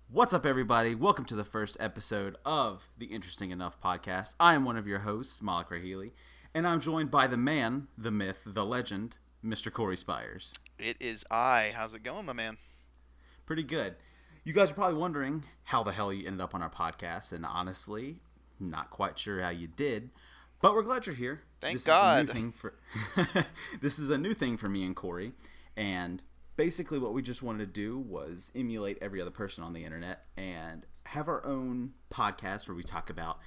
What's up, everybody? Welcome to the first episode of the Interesting Enough podcast. I am one of your hosts, Malik Rahili, and I'm joined by the man, the myth, the legend, Mr. Corey Spires. It is I. How's it going, my man? Pretty good. You guys are probably wondering how the hell you ended up on our podcast, and honestly, not quite sure how you did, but we're glad you're here. Thank this God. Is a new thing for this is a new thing for me and Corey, and basically what we just wanted to do was emulate every other person on the internet and have our own podcast where we talk about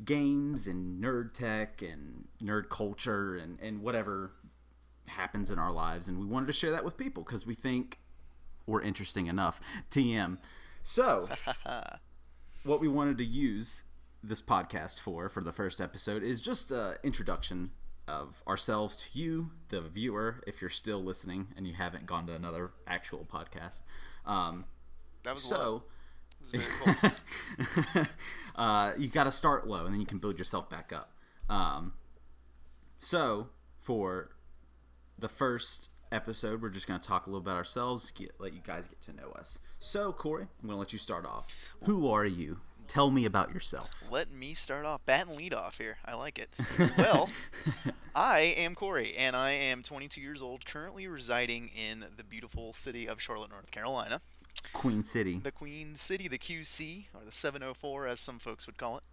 games and nerd tech and nerd culture and whatever happens in our lives, and we wanted to share that with people because we think we're interesting enough. TM. So what we wanted to use this podcast for the first episode is just an introduction of ourselves to you, the viewer, if you're still listening and you haven't gone to another actual podcast. That was so. That was very cool. You got to start low, and then you can build yourself back up. So for the first episode, we're just going to talk a little about ourselves, let you guys get to know us. So, Corey, I'm going to let you start off. Who are you? Tell me about yourself. Let me start off. Bat and lead off here. I like it. Well, I am Corey, and I am 22 years old, currently residing in the beautiful city of Charlotte, North Carolina. Queen City. The Queen City, the QC, or the 704, as some folks would call it.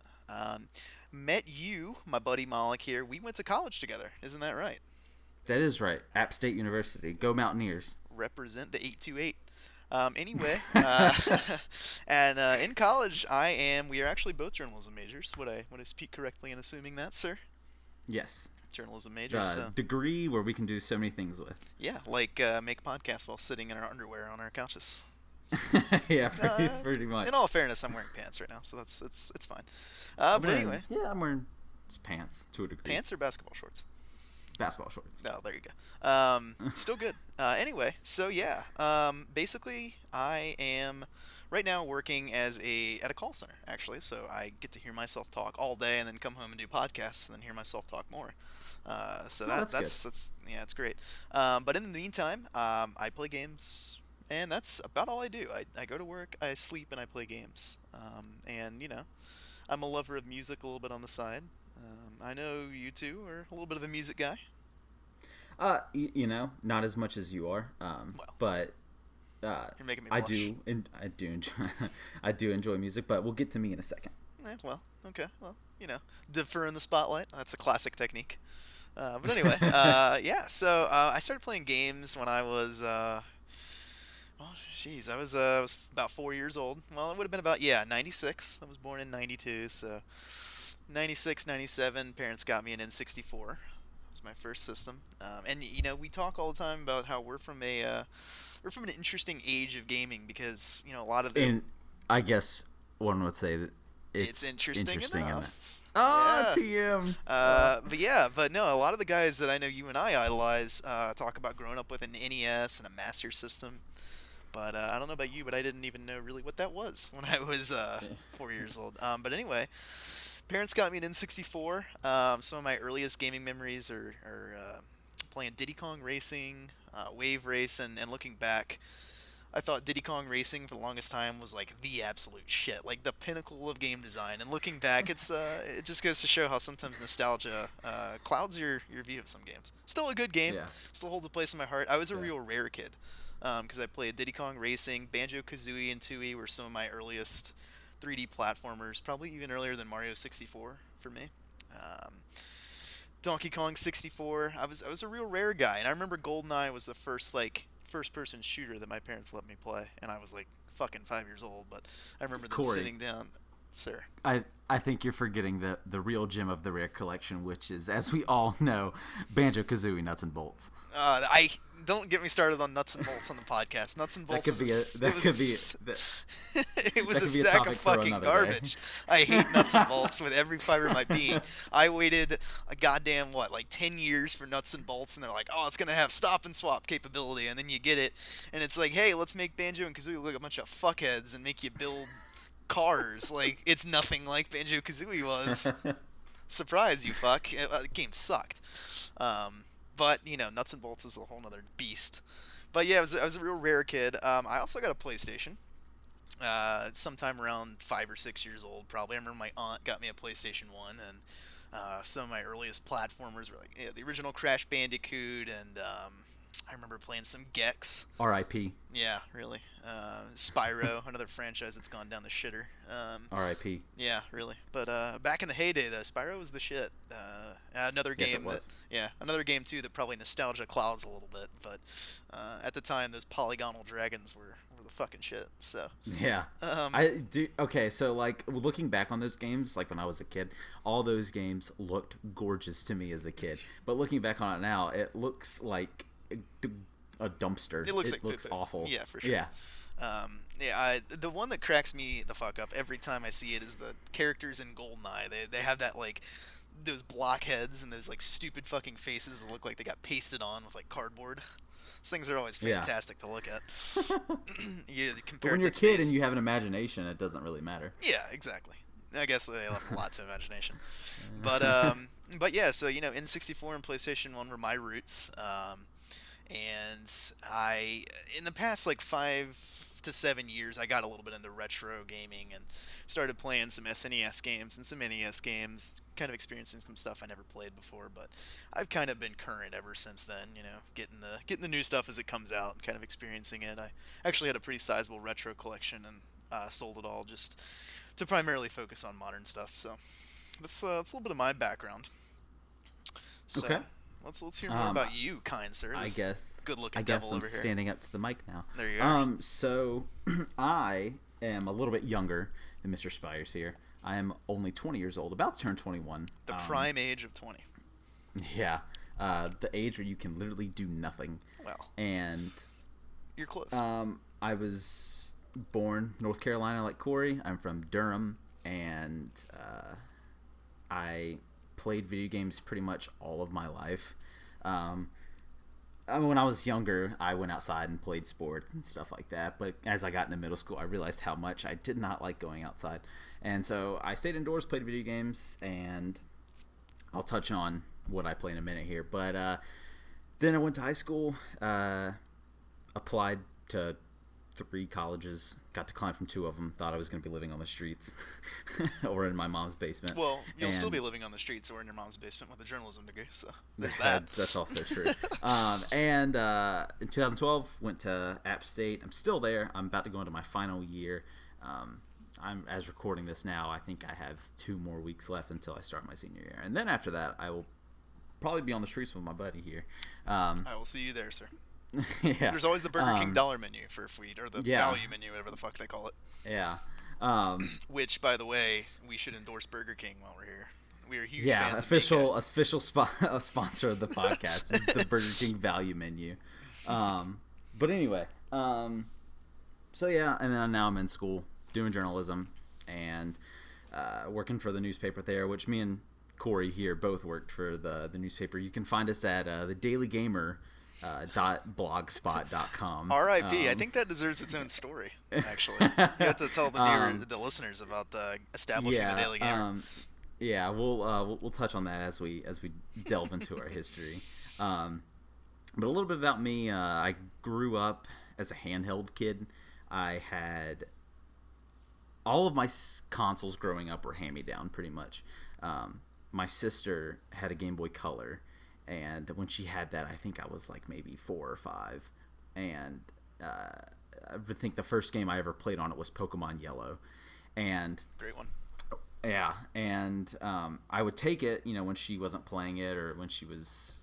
Met you, my buddy Malik here. We went to college together. Isn't that right? That is right. App State University. Go Mountaineers. Represent the 828. Anyway, and in college, we are actually both journalism majors. Would I speak correctly in assuming that, sir? Yes. Journalism majors. So. Degree where we can do so many things with. Yeah, like make podcasts while sitting in our underwear on our couches. Yeah, pretty much. In all fairness, I'm wearing pants right now, so it's fine. But anyway. Yeah, I'm wearing just pants to a degree. Pants or basketball shorts? Basketball shorts. Oh, there you go. Still good. Anyway, so yeah. Basically, I am right now working at a call center, actually. So I get to hear myself talk all day, and then come home and do podcasts, and then hear myself talk more. That's yeah, it's great. But in the meantime, I play games, and that's about all I do. I go to work, I sleep, and I play games. And I'm a lover of music a little bit on the side. I know you two are a little bit of a music guy. Not as much as you are. But you're making me blush. I do enjoy I do enjoy music, but we'll get to me in a second. Well, okay. Well, defer in the spotlight. That's a classic technique. But anyway, yeah. So I started playing games when I was, I was about 4 years old. Well, it would have been about 96. I was born in 92, so 96, 97. Parents got me an N64. It was my first system. And we talk all the time about how we're from an interesting age of gaming because a lot of the. And I guess one would say that it's interesting enough. Oh, yeah. TM. But no, a lot of the guys that I know you and I idolize talk about growing up with an NES and a Master System. But I don't know about you, but I didn't even know really what that was when I was 4 years old. But anyway, parents got me an N64. Some of my earliest gaming memories are playing Diddy Kong Racing, Wave Race, and looking back, I thought Diddy Kong Racing for the longest time was like the absolute shit, like the pinnacle of game design. And looking back, it just goes to show how sometimes nostalgia clouds your view of some games. Still a good game, Yeah. Still holds a place in my heart. I was a real rare kid because I played Diddy Kong Racing, Banjo-Kazooie, and Tooie were some of my earliest 3D platformers, probably even earlier than Mario 64 for me. Donkey Kong 64. I was a real rare guy, and I remember GoldenEye was the first-person shooter that my parents let me play, and I was like fucking 5 years old. But I remember them Corey, sitting down. Sir. I think you're forgetting the real gem of the rare collection, which is, as we all know, Banjo-Kazooie Nuts and Bolts. I don't get me started on Nuts and Bolts on the podcast. Nuts and Bolts. It was a sack of fucking garbage. I hate Nuts and Bolts with every fiber of my being. I waited a goddamn 10 years for Nuts and Bolts, and they're like, oh, it's gonna have stop and swap capability, and then you get it, and it's like, hey, let's make Banjo and Kazooie look like a bunch of fuckheads and make you build cars. Like, it's nothing like Banjo-Kazooie was. Surprise, you fuck. The game sucked. But, Nuts and Bolts is a whole nother beast. But yeah, I was a real rare kid. I also got a PlayStation. Sometime around 5 or 6 years old, probably. I remember my aunt got me a PlayStation 1, and some of my earliest platformers were like the original Crash Bandicoot, and I remember playing some Gex. R.I.P. Yeah, really. Spyro, another franchise that's gone down the shitter. R.I.P. Yeah, really. But back in the heyday, though, Spyro was the shit. Another Yes, it game that, was. yeah, another game too that probably nostalgia clouds a little bit. But at the time, those polygonal dragons were the fucking shit. So Yeah. um, I do. Okay, so like looking back on those games, like when I was a kid, all those games looked gorgeous to me as a kid. But looking back on it now, it looks like a dumpster. it looks like looks poo-poo. awful. Yeah, for sure. Yeah. The one that cracks me the fuck up every time I see it is the characters in GoldenEye. They have that like those blockheads and those like stupid fucking faces that look like they got pasted on with like cardboard. Those things are always Yeah. fantastic to look at. You But compare when it you're a to kid today's- and you have an imagination, it doesn't really matter. yeah, exactly. I guess they left a lot to imagination. But but yeah, so N64 and PlayStation 1 were my roots. And in the past like 5 to 7 years, I got a little bit into retro gaming and started playing some SNES games and some NES games, kind of experiencing some stuff I never played before. But I've kind of been current ever since then, getting the new stuff as it comes out and kind of experiencing it. I actually had a pretty sizable retro collection and sold it all just to primarily focus on modern stuff. So that's a little bit of my background. So, Okay. Let's hear more about you, kind sir. I This guess. good-looking I guess devil I'm over here. standing up to the mic now. There you are. So I am a little bit younger than Mr. Spires here. I am only 20 years old, about to turn 21. The prime age of 20. Yeah. The age where you can literally do nothing. Well, And you're close. I was born North Carolina like Corey. I'm from Durham, and I played video games pretty much all of my life. When I was younger, I went outside and played sport and stuff like that. But as I got into middle school, I realized how much I did not like going outside. And so I stayed indoors, played video games, and I'll touch on what I play in a minute here. But then I went to high school, applied to 3 colleges, got declined from 2 of them, thought I was going to be living on the streets or in my mom's basement. Well, you'll still And- be living on the streets or in your mom's basement with a journalism degree, so there's that. That's also true. And in 2012, went to App State. I'm still there. I'm about to go into my final year. As recording this now, I think I have 2 more weeks left until I start my senior year. And then after that, I will probably be on the streets with my buddy here. I will see you there, sir. Yeah. There's always the Burger King dollar menu for food, or the Yeah. value menu, whatever the fuck they call it. Yeah. Which, by the way, we should endorse Burger King while we're here. We are huge Yeah, fans official sponsor of the podcast is the Burger King value menu. But anyway, so yeah, and then now I'm in school doing journalism and working for the newspaper there, which me and Corey here both worked for the newspaper. You can find us at the Daily Gamer. .blogspot.com. R.I.P. I think that deserves its own story. Actually, you have to tell the listeners about establishing the Daily Gamer. Yeah, we'll touch on that as we delve into our history. But a little bit about me. I grew up as a handheld kid. I had all of my consoles growing up were hand-me-down, pretty much. My sister had a Game Boy Color. And when she had that, I think I was like maybe 4 or 5. And I would think the first game I ever played on it was Pokemon Yellow. And Great one. yeah, and I would take it, when she wasn't playing it or when she was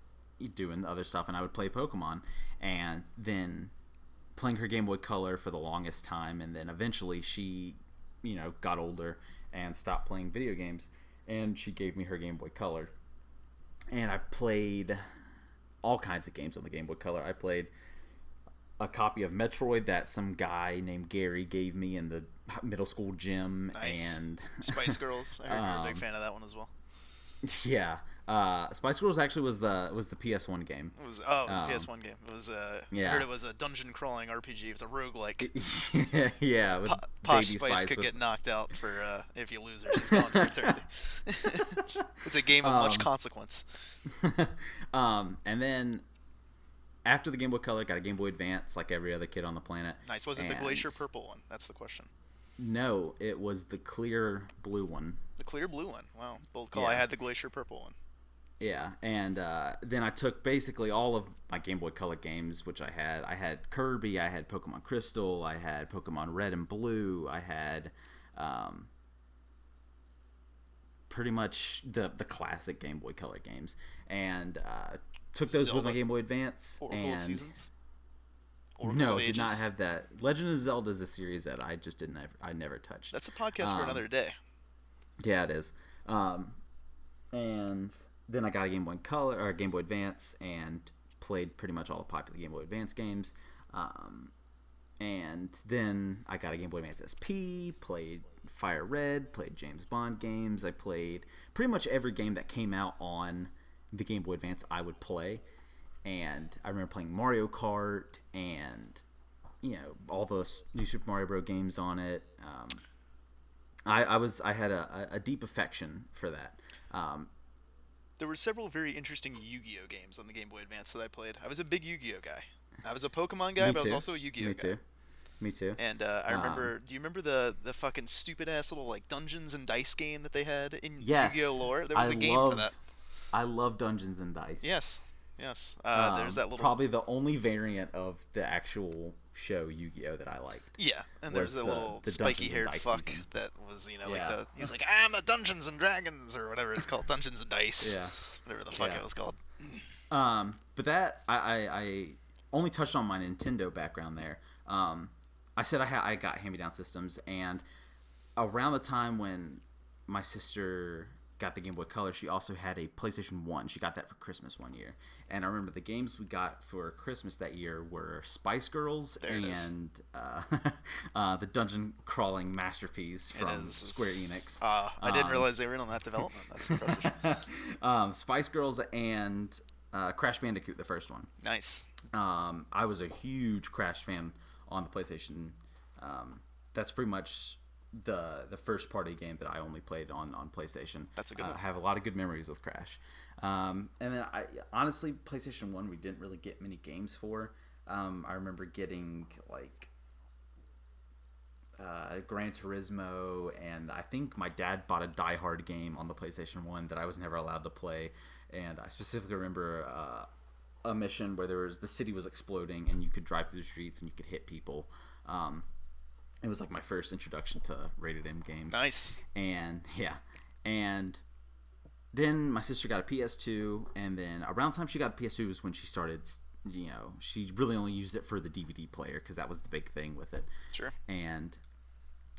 doing other stuff, and I would play Pokemon. And then playing her Game Boy Color for the longest time, and then eventually she, got older and stopped playing video games, and she gave me her Game Boy Color. And I played all kinds of games on the Game Boy Color. I played a copy of Metroid that some guy named Gary gave me in the middle school gym. Nice. And Spice Girls. I heard you're a big fan of that one as well. yeah, Spice Girls actually was the PS1 game. It was a PS1 game. It was yeah. I heard it was a dungeon crawling RPG. It was a roguelike. Yeah, with Posh Baby Spice could get knocked out for if you lose her. She's gone for eternity. It's a game of much consequence. And then after the Game Boy Color, got a Game Boy Advance like every other kid on the planet. Nice. Was it the Glacier Purple one? That's the question. No, it was the clear blue one. The clear blue one. Wow, bold call. I Yeah. had the glacier purple one. So, Yeah, and then I took basically all of my Game Boy Color games, which I had. I had Kirby, I had Pokemon Crystal, I had Pokemon Red and Blue, I had um, pretty much the classic Game Boy Color games, and took those with my Zelda, Game Boy Advance. Oracle of And Seasons. Oracle no, of did not Ages. have that. Legend of Zelda is a series that I just didn't. I never touched. That's a podcast for another day. Yeah, it is. And then I got a Game Boy Color or Game Boy Advance and played pretty much all the popular Game Boy Advance games. And then I got a Game Boy Advance SP, played Fire Red, played James Bond games. I played pretty much every game that came out on the Game Boy Advance I would play. And I remember playing Mario Kart and, all those new Super Mario Bros. Games on it. I had a deep affection for that. There were several very interesting Yu-Gi-Oh games on the Game Boy Advance that I played. I was a big Yu-Gi-Oh guy. I was a Pokemon guy, Me but I was too. also a Yu-Gi-Oh Me guy. too. Me too. And I remember. Do you remember the fucking stupid ass little like Dungeons and Dice game that they had in Yes. Yu-Gi-Oh lore? There was I a game love, for that. I love Dungeons and Dice. Yes. There's that little. Probably the only variant of the actual show Yu-Gi-Oh that I liked. Yeah, and there's was the little the spiky-haired Dungeons and fuck Dice season. that was, like Yeah. he's like, I'm the Dungeons and Dragons or whatever it's called, Dungeons and Dice, Yeah. whatever the fuck Yeah. it was called. But that I only touched on my Nintendo background there. I said I got hand-me-down systems, and around the time when my sister got the Game Boy Color, she also had a PlayStation 1. She got that for Christmas one year. And I remember the games we got for Christmas that year were Spice Girls and the dungeon crawling masterpiece from Square Enix. I didn't realize they were in on that development. That's impressive. Spice Girls and Crash Bandicoot, the first one. Nice. I was a huge Crash fan on the PlayStation. That's pretty much the first party game that I only played on PlayStation. That's a good one. I have a lot of good memories with Crash. And then honestly, PlayStation 1 we didn't really get many games for. I remember getting like Gran Turismo, and I think my dad bought a Die Hard game on the PlayStation 1 that I was never allowed to play. And I specifically remember a mission where the city was exploding and you could drive through the streets and you could hit people. It was like my first introduction to rated M games. Nice. And then my sister got a PS2, and then around the time she got the PS2 was when she started, she really only used it for the DVD player because that was the big thing with it. Sure. And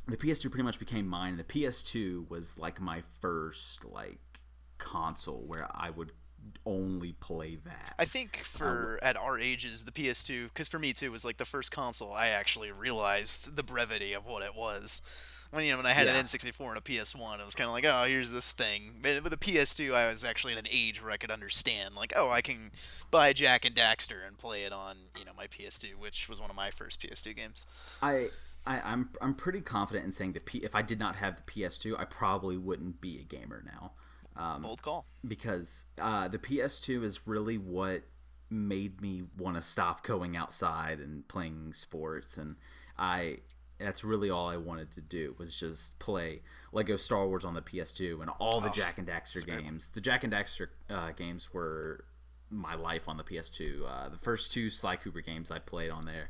the PS2 pretty much became mine. The PS2 was like my first like console where I would only play that. I think at our ages, the PS2, because for me too, was like the first console I actually realized the brevity of what it was. When I had an N64 and a PS1, it was kind of like, oh, here's this thing. But with the PS2, I was actually at an age where I could understand, like, oh, I can buy Jack and Daxter and play it on, my PS2, which was one of my first PS2 games. I'm pretty confident in saying that if I did not have the PS2, I probably wouldn't be a gamer now. Bold call. Because the PS2 is really what made me want to stop going outside and playing sports, and that's really all I wanted to do was just play Lego Star Wars on the PS2 and all the Jack and Daxter games. The Jack and Daxter games were my life on the PS2. The first two Sly Cooper games I played on there.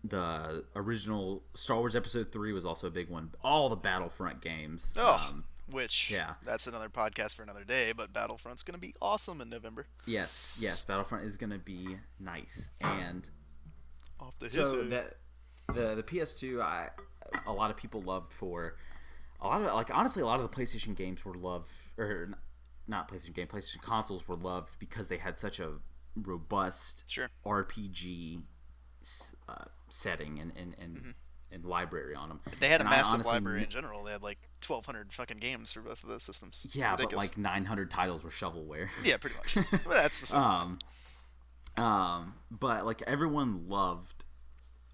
The original Star Wars Episode 3 was also a big one. All the Battlefront games. That's another podcast for another day, but Battlefront's going to be awesome in November. Yes, Battlefront is going to be nice. And off the so the PS2, a lot of people loved for a lot of honestly a lot of the PlayStation games were loved, or not PlayStation consoles were loved because they had such a robust RPG setting and library on them. They had a massive library in general. They had like 1,200 fucking games for both of those systems. Yeah, ridiculous. But like 900 titles were shovelware. Yeah, pretty much. Well, that's the same. But like everyone loved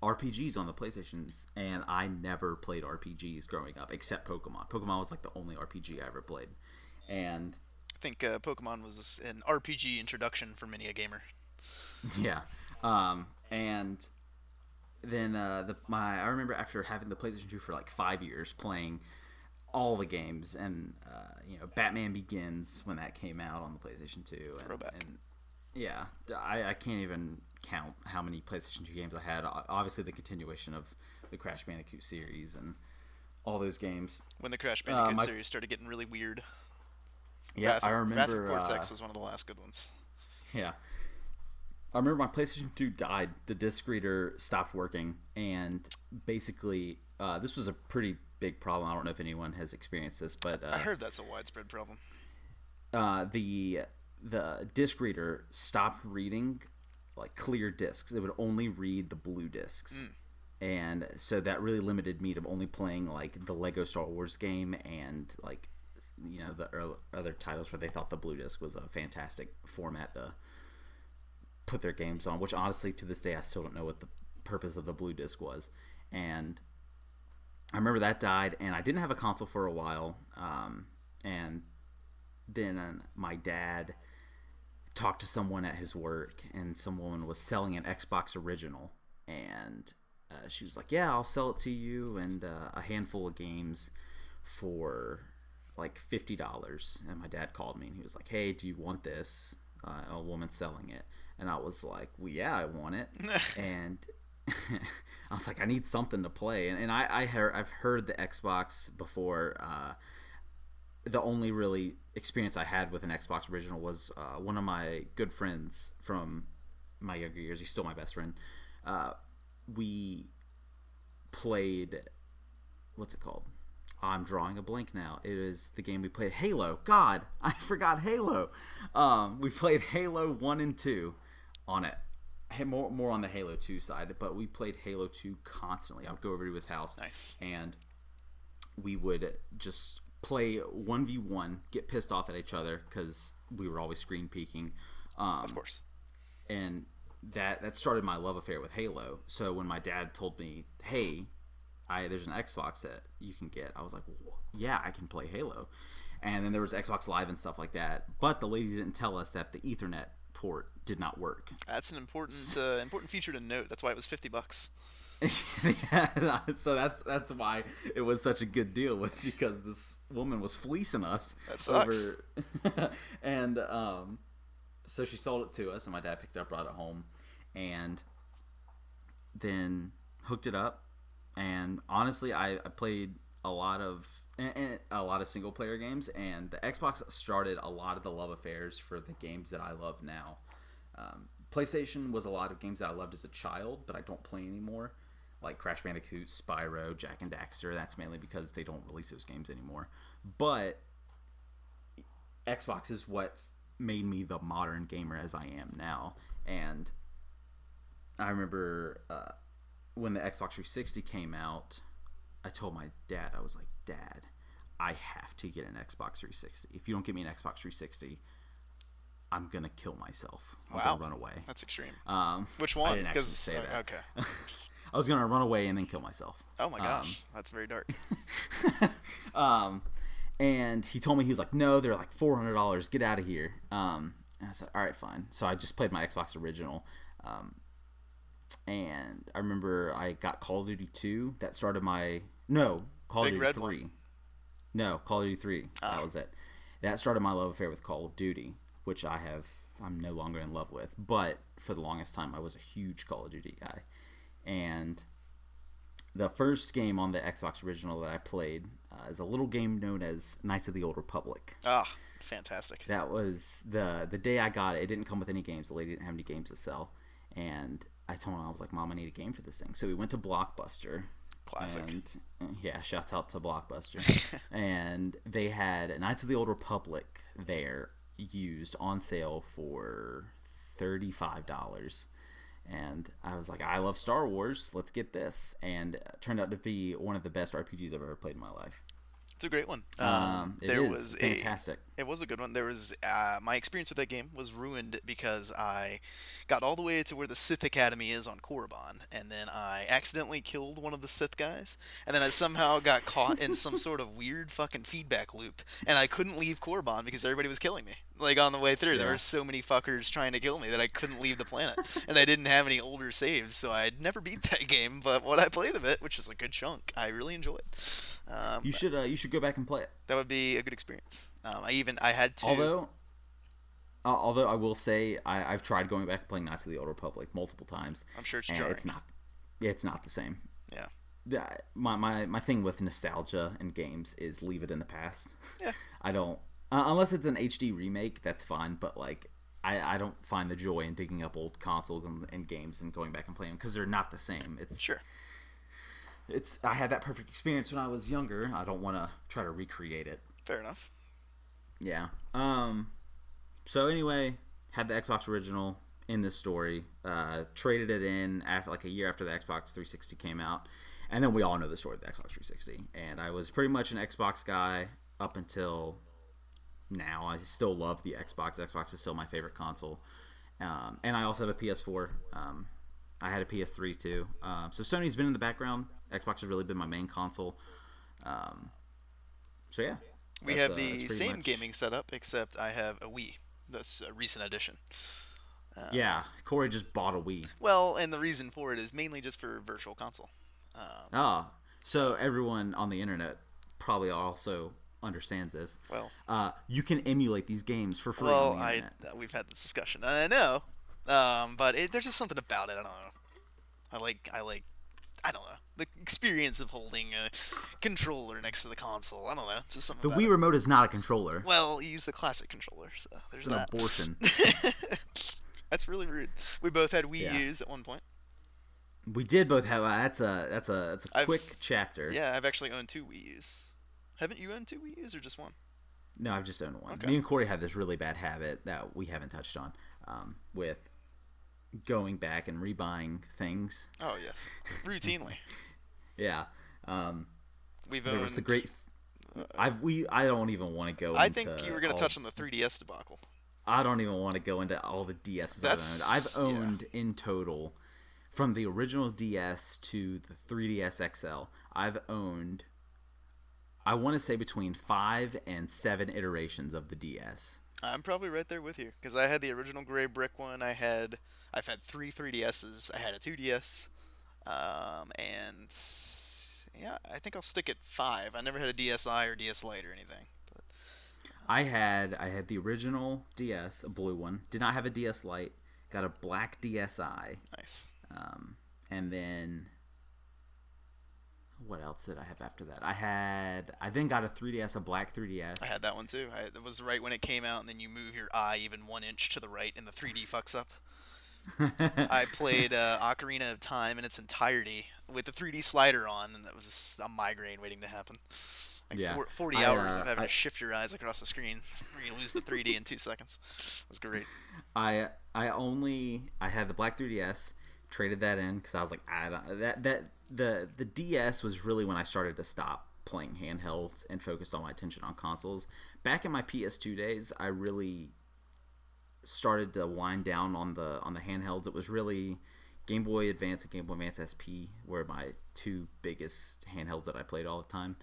RPGs on the PlayStations, and I never played RPGs growing up except Pokemon. Pokemon was like the only RPG I ever played, and I think Pokemon was an RPG introduction for many a gamer. Yeah, and then I remember after having the PlayStation 2 for like 5 years, playing all the games, and Batman Begins when that came out on the PlayStation 2, and yeah, I can't even count how many PlayStation 2 games I had. Obviously, the continuation of the Crash Bandicoot series and all those games. When the Crash Bandicoot series started getting really weird. Yeah, I Wrath of remember. Cortex was one of the last good ones. Yeah, I remember my PlayStation 2 died. The disc reader stopped working, and basically, this was a pretty big problem. I don't know if anyone has experienced this, but I heard that's a widespread problem. The disc reader stopped reading like clear discs. It would only read the blue discs. And so that really limited me to only playing like the Lego Star Wars game and like the other titles where they thought the blue disc was a fantastic format to put their games on, which honestly to this day I still don't know what the purpose of the blue disc was. And I remember that died, and I didn't have a console for a while, and then my dad talked to someone at his work, and some woman was selling an Xbox original, and she was like, yeah, I'll sell it to you and a handful of games for like $50. And my dad called me and he was like, hey, do you want this? A woman selling it. And I was like, well, yeah, I want it. And I was like, I need something to play. And I've heard the Xbox before. The only really experience I had with an Xbox original was one of my good friends from my younger years. He's still my best friend. We played, what's it called? I'm drawing a blank now. It is the game we played, Halo. God, I forgot Halo. We played Halo 1 and 2 on it. More on the Halo 2 side, but we played Halo 2 constantly. I would go over to his house. Nice. And we would just play 1v1, get pissed off at each other because we were always screen peeking. Of course. And that started my love affair with Halo. So when my dad told me, hey, there's an Xbox that you can get, I was like, well, yeah, I can play Halo. And then there was Xbox Live and stuff like that, but the lady didn't tell us that the Ethernet port did not work. That's an important feature to note. That's why it was $50. Yeah, so that's why it was such a good deal, was because this woman was fleecing us. That sucks. And so she sold it to us, and my dad picked it up, brought it home, and then hooked it up. And honestly, I played a lot of single player games, and the Xbox started a lot of the love affairs for the games that I love now. PlayStation was a lot of games that I loved as a child, but I don't play anymore, like Crash Bandicoot, Spyro, Jak and Daxter. That's mainly because they don't release those games anymore. But Xbox is what made me the modern gamer as I am now. And I remember when the Xbox 360 came out, I told my dad, I was like, Dad, I have to get an Xbox 360. If you don't get me an Xbox 360, I'm gonna kill myself. I'm gonna run away. That's extreme. Which one? I didn't actually say that. Okay. I was gonna run away and then kill myself. Oh my gosh, that's very dark. And he told me, he was like, no, they're like $400. Get out of here. And I said, all right, fine. So I just played my Xbox original. And I remember I got Call of Duty 2. That started my... No, Call of Duty 3. One. No, Call of Duty 3. That was it. That started my love affair with Call of Duty, which I'm no longer in love with. But for the longest time, I was a huge Call of Duty guy. And the first game on the Xbox original that I played is a little game known as Knights of the Old Republic. Ah, fantastic. That was the day I got it. It didn't come with any games. The lady didn't have any games to sell. And I told her, I was like, Mom, I need a game for this thing. So we went to Blockbuster. Classic. And yeah, shouts out to Blockbuster. And they had Knights of the Old Republic there, used on sale for $35. And I was like, I love Star Wars. Let's get this. And it turned out to be one of the best RPGs I've ever played in my life. It's a great one. It was fantastic. It was a good one. There was my experience with that game was ruined because I got all the way to where the Sith Academy is on Korriban, and then I accidentally killed one of the Sith guys, and then I somehow got caught in some sort of weird fucking feedback loop, and I couldn't leave Korriban because everybody was killing me. Like on the way through, there Yeah. were so many fuckers trying to kill me that I couldn't leave the planet, and I didn't have any older saves, so I'd never beat that game. But what I played of it, which is a good chunk, I really enjoyed. You should go back and play it. That would be a good experience. I had to. Although I will say I've tried going back and playing Knights of the Old Republic multiple times. I'm sure it's and jarring. it's not the same. Yeah. My thing with nostalgia and games is leave it in the past. Yeah. I don't unless it's an HD remake, that's fine. But like I don't find the joy in digging up old consoles and games and going back and playing them because they're not the same. Sure. I had that perfect experience when I was younger. I don't want to try to recreate it. Fair enough. Yeah. So anyway, had the Xbox original in this story. Traded it in after like a year after the Xbox 360 came out, and then we all know the story of the Xbox 360. And I was pretty much an Xbox guy up until now. I still love the Xbox. Xbox is still my favorite console. And I also have a PS4. I had a PS3 too. So Sony's been in the background. Xbox has really been my main console. So yeah. We have the same gaming setup, except I have a Wii. That's a recent addition. Yeah, Corey just bought a Wii. Well, and the reason for it is mainly just for Virtual Console. So everyone on the internet probably also understands this. Well, you can emulate these games for free well, on the internet. we've had this discussion, and I know, but there's just something about it. I don't know. I don't know, the experience of holding a controller next to the console. I don't know. It's just something. The about Wii it. remote is not a controller. Well, you use the classic controller, so there's It's an that. abortion. That's really rude. We both had Wii Yeah. U's at one point. We did both have. That's a quick chapter. Yeah, I've actually owned 2 Wii U's. Haven't you owned 2 Wii U's or just one? No, I've just owned one. Okay. Me and Corey have this really bad habit that we haven't touched on, with going back and rebuying things. Oh yes, routinely. Yeah. We've There owned. was the great. I don't even want to go. I into think you were going to touch on the 3DS debacle. I don't even want to go into all the DSs I've owned in total, from the original DS to the 3DS XL. I've owned, I want to say, between 5 and 7 iterations of the DS. I'm probably right there with you because I had the original gray brick one. I've had 3 3DSs. I had a 2DS, and yeah, I think I'll stick at 5. I never had a DSi or DS Lite or anything. But I had the original DS, a blue one. Did not have a DS Lite. Got a black DSi. nice. And then what else did I have after that? I then got a 3DS, a black 3DS. I had that one too. It was right when it came out, and then you move your eye even 1 inch to the right, and the 3D fucks up. I played Ocarina of Time in its entirety with the 3D slider on, and that was a migraine waiting to happen. Like Yeah. 40 hours of having to shift your eyes across the screen where you lose the 3D in 2 seconds. It was great. I had the black 3DS, traded that in because I was like, the DS was really when I started to stop playing handhelds and focused all my attention on consoles. Back in my PS2 days, I really started to wind down on the handhelds. It was really Game Boy Advance and Game Boy Advance SP were my 2 biggest handhelds that I played all the time.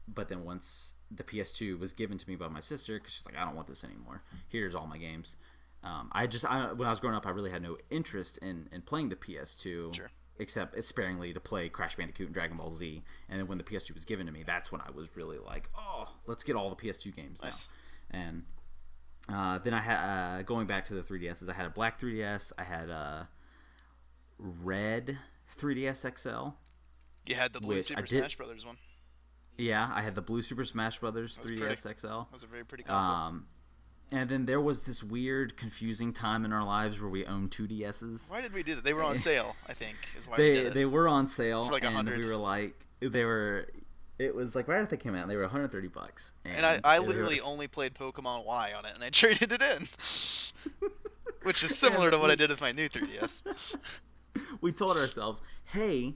But then once the PS2 was given to me by my sister, because she's like, I don't want this anymore. Here's all my games. When I was growing up, I really had no interest in playing the PS2, Sure. except sparingly to play Crash Bandicoot and Dragon Ball Z. And then when the PS2 was given to me, that's when I was really like, oh, let's get all the PS2 games now. Nice. And then I had, going back to the 3DSs, I had a black 3DS, I had a red 3DS XL. You had the blue Super Smash Brothers one. Yeah, I had the blue Super Smash Brothers 3DS XL. That was a very pretty console. And then there was this weird, confusing time in our lives where we owned 2DSs. Why did we do that? They were on sale, I think, is why we did it. They were on sale, for like and $100. we were like, it was like right after they came out, and they were $130. And I literally only played Pokemon Y on it, and I traded it in. Which is similar to what I did with my new 3DS. We told ourselves, hey,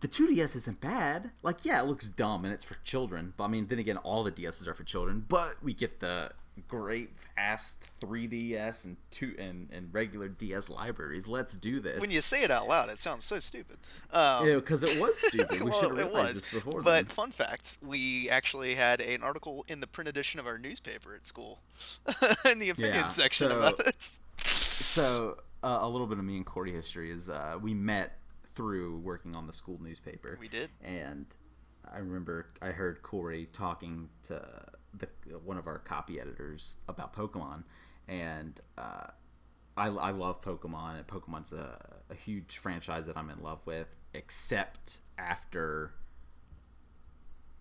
the 2DS isn't bad. Like, yeah, it looks dumb and it's for children. But I mean, then again, all the DSs are for children. But we get the great fast 3DS and regular DS libraries. Let's do this. When you say it out loud, it sounds so stupid. Because it was stupid. We should have realized this before. But fun fact, we actually had an article in the print edition of our newspaper at school, in the opinions section about it. So a little bit of me and Corey history is we met through working on the school newspaper. We did. And I remember I heard Corey talking to one of our copy editors about Pokemon, and I love Pokemon, and Pokemon's a huge franchise that I'm in love with, except after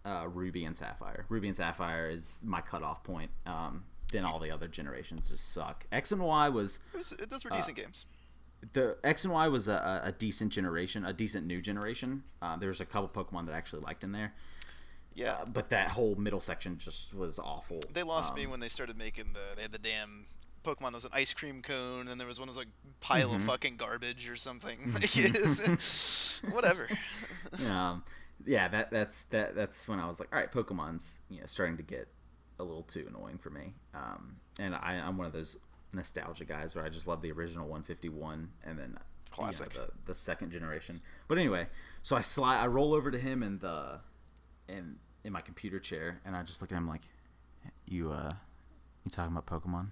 Ruby and Sapphire. Ruby and Sapphire is my cutoff point. Then all the other generations just suck. X and Y those were decent games. The X and Y was a decent generation, a decent new generation. There's a couple Pokemon that I actually liked in there. Yeah. But that whole middle section just was awful. They lost me when they started making they had the damn Pokemon that was an ice cream cone, and there was one that was like pile of fucking garbage or something. Whatever. Yeah, that's when I was like, all right, Pokemon's starting to get a little too annoying for me. And I'm one of those nostalgia guys where I just love the original 151 and then classic the second generation. But anyway, so I roll over to him in my computer chair, and I just look at him like, you talking about Pokemon?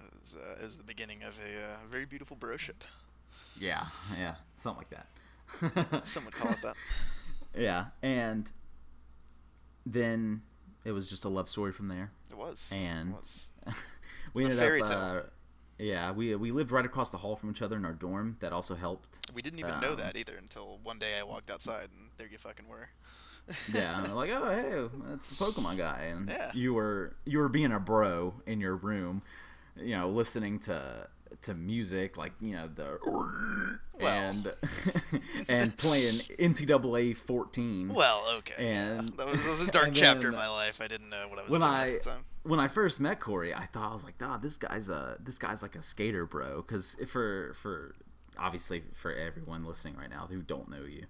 It was the beginning of a very beautiful broship. Yeah, something like that. Some would call it that. Yeah, and then it was just a love story from there. It was. And it was. We ended a fairy up, tale. Yeah, we lived right across the hall from each other in our dorm. That also helped. We didn't even know that either until one day I walked outside and there you fucking were. Yeah, and I'm like, oh hey, that's the Pokemon guy, and yeah. you were being a bro in your room, listening to music like and playing NCAA 14. Well, okay. And that was a dark chapter in my life. I didn't know what I was doing at the time. When I first met Corey, I was like, this guy's like a skater bro, because for obviously for everyone listening right now who don't know you.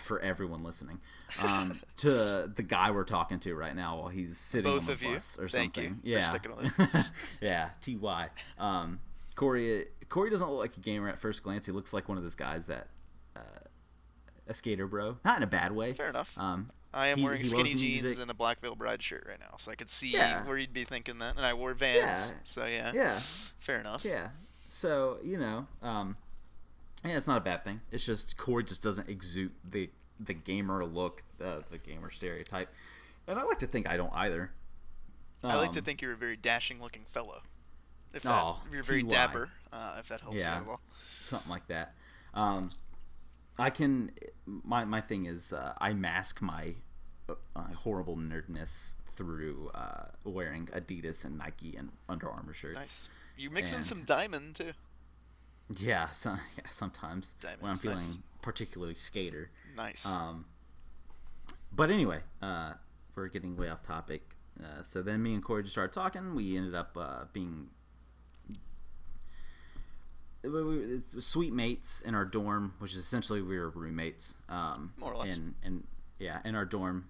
For everyone listening, to the guy we're talking to right now while he's sitting on the bus or something. Thank you for sticking with us. Yeah, TY. Corey doesn't look like a gamer at first glance. He looks like one of those guys that a skater bro, not in a bad way. Fair enough. I am wearing skinny jeans and a Black Veil Bride shirt right now, so I could see where you'd be thinking that. And I wore Vans, so yeah. Fair enough. Yeah. So it's not a bad thing. It's just Corey just doesn't exude the gamer look, the gamer stereotype, and I like to think I don't either. I like to think you're a very dashing-looking fellow. If you're very dapper, if that helps you at all. Something like that. I can. My thing is I mask my horrible nerdness through wearing Adidas and Nike and Under Armour shirts. Nice. You mix in some diamond too. Yeah, sometimes Diamond's when I'm feeling nice. particularly skater. Nice. But anyway, we're getting way off topic. So then me and Corey just started talking. We ended up being sweet mates in our dorm, which is essentially we were roommates. More or less. In our dorm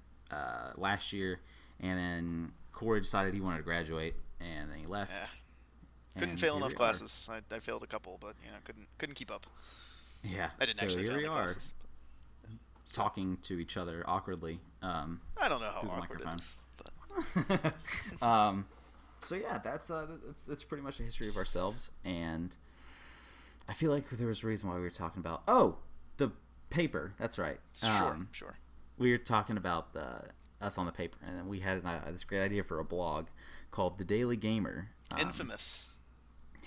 last year, and then Corey decided he wanted to graduate, and then he left. Yeah. Couldn't fail enough classes. I failed a couple, but couldn't keep up. Yeah. I didn't actually fail any classes. Talking to each other awkwardly. I don't know how awkward it is. But. So yeah, that's pretty much the history of ourselves, and I feel like there was a reason why we were talking about the paper. That's right. Sure. We were talking about us on the paper, and then we had this great idea for a blog called The Daily Gamer. Infamous.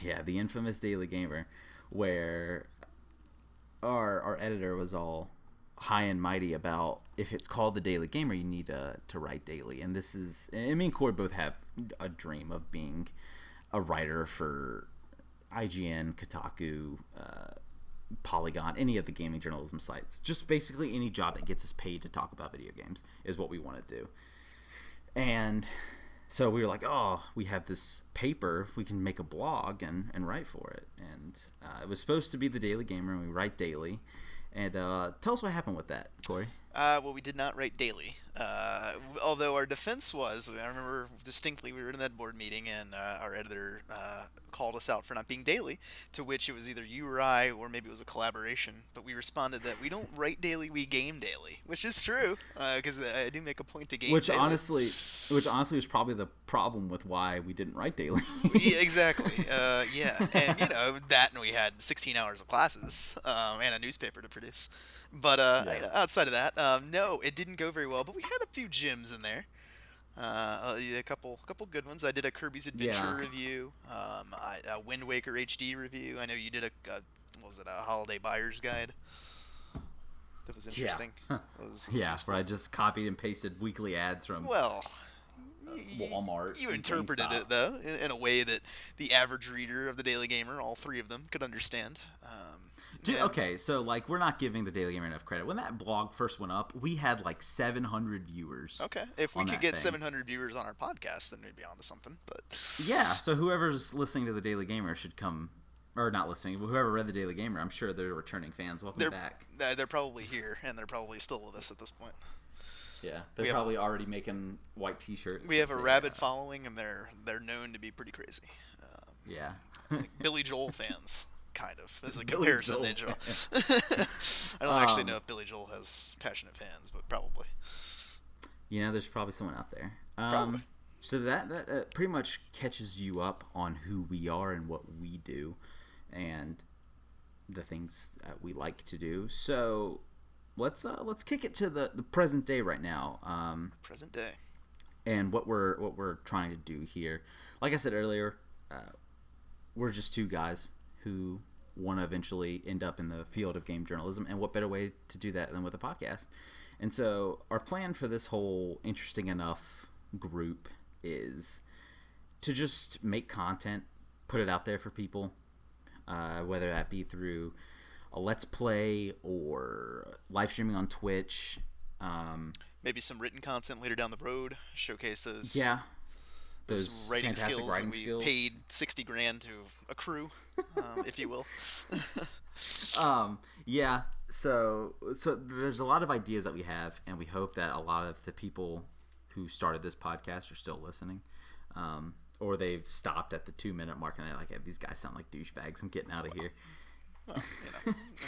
Yeah, the infamous Daily Gamer, where our editor was all high and mighty about if it's called the Daily Gamer, you need to write daily. And me and Corey both have a dream of being a writer for IGN, Kotaku, Polygon, any of the gaming journalism sites. Just basically any job that gets us paid to talk about video games is what we want to do. And so we were like, we have this paper, we can make a blog and write for it. And it was supposed to be the Daily Gamer, and we write daily. And tell us what happened with that, Corey. Well, we did not write daily. Although our defense was, I remember distinctly, we were in that board meeting and our editor called us out for not being daily, to which it was either you or I, or maybe it was a collaboration. But we responded that we don't write daily, we game daily, which is true, because I do make a point to game Which daily. honestly was probably the problem with why we didn't write daily. Yeah, exactly. Yeah, and that, and we had 16 hours of classes and a newspaper to produce. But outside of that, no, it didn't go very well. But we had a few gems in there. A couple good ones. I did a Kirby's Adventure review, a Wind Waker HD review. I know you did what was it, a Holiday Buyer's Guide? That was interesting. Yeah, That was where I just copied and pasted weekly ads from well, Walmart. You interpreted GameStop. it though in a way that the average reader of the Daily Gamer, all three of them, could understand. Dude, okay, so like we're not giving the Daily Gamer enough credit. When that blog first went up, we had like 700 viewers. Okay, if we on could that get thing. 700 viewers on our podcast, then we'd be onto something. But Yeah, so whoever's listening to the Daily Gamer should come, or not listening, but whoever read the Daily Gamer, I'm sure they're returning fans. Welcome back. they're probably here, and they're probably still with us at this point. Yeah, they're probably already making white T-shirts. We have a rabid following, and they're known to be pretty crazy. Yeah. Billy Joel fans, kind of, as a Billy comparison Joel to Joel. I don't actually know if Billy Joel has passionate fans, but probably. There's probably someone out there. Probably. So that pretty much catches you up on who we are and what we do, and the things that we like to do. So let's kick it to the present day right now. Present day. And what we're trying to do here. Like I said earlier, we're just two guys who want to eventually end up in the field of game journalism, and what better way to do that than with a podcast? And so our plan for this whole interesting enough group is to just make content, put it out there for people, whether that be through a let's play or live streaming on Twitch. Maybe some written content later down the road, showcase those those writing fantastic skills writing that we skills. paid $60,000 to accrue, if you will. Yeah. So there's a lot of ideas that we have, and we hope that a lot of the people who started this podcast are still listening, or they've stopped at the 2-minute mark and they're like, hey, these guys sound like douchebags. I'm getting out of here. Well,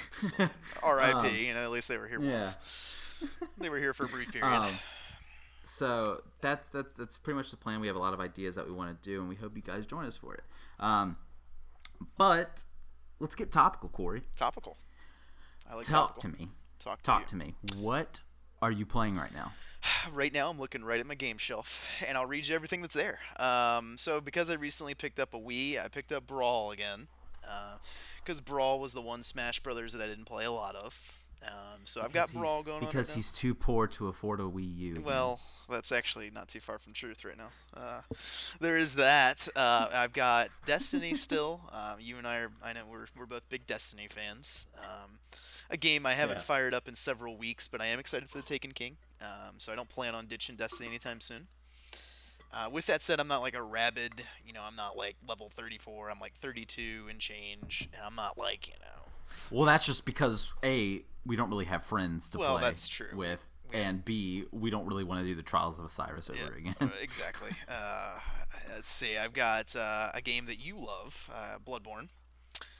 it's R.I.P. At least they were here once. They were here for a brief period. So that's pretty much the plan. We have a lot of ideas that we want to do, and we hope you guys join us for it. But let's get topical, Corey. Topical. I like Talk topical. to me. Talk to me. What are you playing right now? Right now, I'm looking right at my game shelf, and I'll read you everything that's there. So because I recently picked up a Wii, I picked up Brawl again. Because Brawl was the one Smash Brothers that I didn't play a lot of. So I've got Brawl going on right because now. he's too poor to afford a Wii U. Well, that's actually not too far from truth right now. There is that. I've got Destiny still. You and I know we're both big Destiny fans. A game I haven't fired up in several weeks, but I am excited for the Taken King. So I don't plan on ditching Destiny anytime soon. With that said, I'm not like a rabid, I'm not like level 34. I'm like 32 and change, and I'm not like, Well, that's just because A, we don't really have friends to play that's true. with, and B, we don't really want to do the Trials of Osiris over again. Exactly. Let's see. I've got a game that you love, Bloodborne.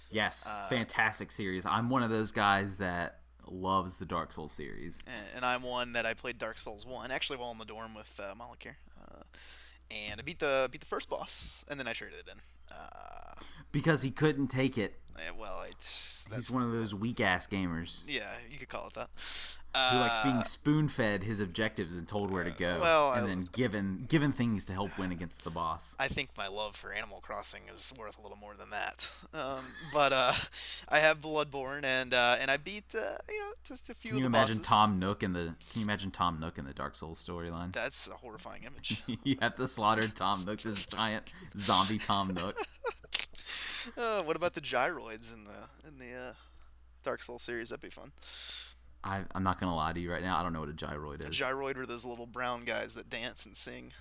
Yes, fantastic series. I'm one of those guys that loves the Dark Souls series. And I'm one that I played Dark Souls 1, actually while in the dorm with Malik here. And I beat the first boss, and then I traded it in. Because he couldn't take it. Well, He's one of those weak-ass gamers. Yeah, you could call it that. Who likes being spoon-fed his objectives and told where to go, and then given things to help win against the boss. I think my love for Animal Crossing is worth a little more than that. But I have Bloodborne, and I beat just a few of the bosses. Can you imagine Tom Nook in the Dark Souls storyline? That's a horrifying image. You have to slaughter Tom Nook, this giant zombie Tom Nook. What about the gyroids in the Dark Souls series? That'd be fun. I'm not gonna lie to you right now. I don't know what a gyroid is. A gyroid are those little brown guys that dance and sing